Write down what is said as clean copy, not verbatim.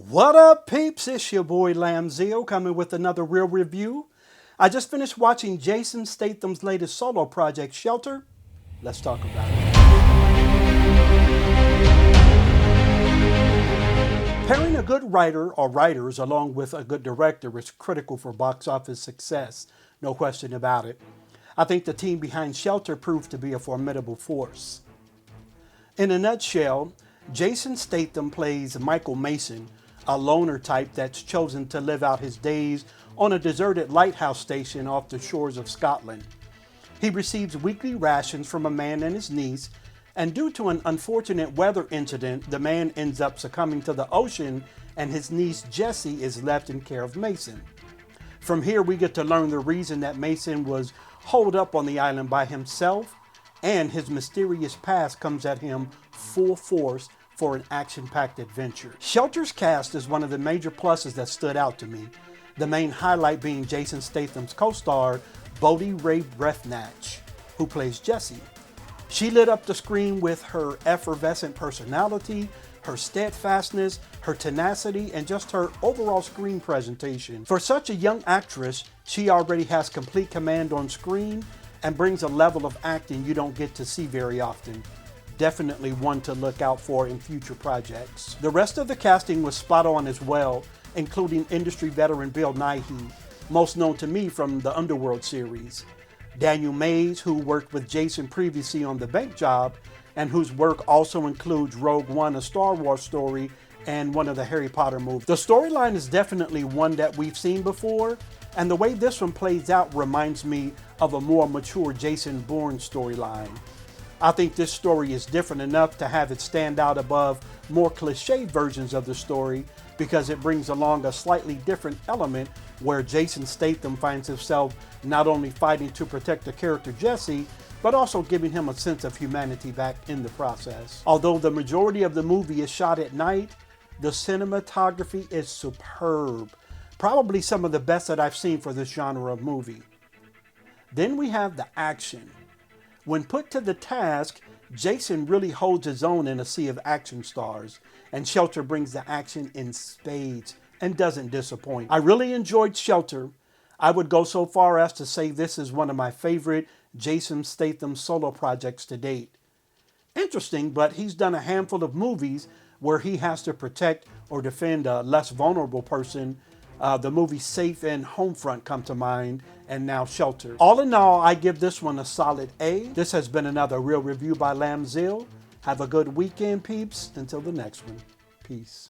What up, peeps? It's your boy Lamzio coming with another real review. I just finished watching Jason Statham's latest solo project, Shelter. Let's talk about it. Pairing a good writer or writers along with a good director is critical for box office success, no question about it. I think the team behind Shelter proved to be a formidable force. In a nutshell, Jason Statham plays Michael Mason, a loner type that's chosen to live out his days on a deserted lighthouse station off the shores of Scotland. He receives weekly rations from a man and his niece, and due to an unfortunate weather incident, the man ends up succumbing to the ocean and his niece Jessie is left in care of Mason. From here we get to learn the reason that Mason was holed up on the island by himself, and his mysterious past comes at him full force for an action-packed adventure. Shelter's cast is one of the major pluses that stood out to me, the main highlight being Jason Statham's co-star, Bodhi Ray Breathnach, who plays Jessie. She lit up the screen with her effervescent personality, her steadfastness, her tenacity, and just her overall screen presentation. For such a young actress, she already has complete command on screen and brings a level of acting you don't get to see very often. Definitely one to look out for in future projects. The rest of the casting was spot on as well, including industry veteran Bill Nighy, most known to me from the Underworld series. Daniel Mays, who worked with Jason previously on The Bank Job, and whose work also includes Rogue One, a Star Wars story, and one of the Harry Potter movies. The storyline is definitely one that we've seen before, and the way this one plays out reminds me of a more mature Jason Bourne storyline. I think this story is different enough to have it stand out above more cliched versions of the story because it brings along a slightly different element where Jason Statham finds himself not only fighting to protect the character Jessie, but also giving him a sense of humanity back in the process. Although the majority of the movie is shot at night, the cinematography is superb. Probably some of the best that I've seen for this genre of movie. Then we have the action. When put to the task, Jason really holds his own in a sea of action stars, and Shelter brings the action in spades and doesn't disappoint. I really enjoyed Shelter. I would go so far as to say this is one of my favorite Jason Statham solo projects to date. Interesting, but he's done a handful of movies where he has to protect or defend a less vulnerable person. The movies Safe and Homefront come to mind, and now Shelter. All in all, I give this one a solid A. This has been another real review by Lamzil. Have a good weekend, peeps. Until the next one. Peace.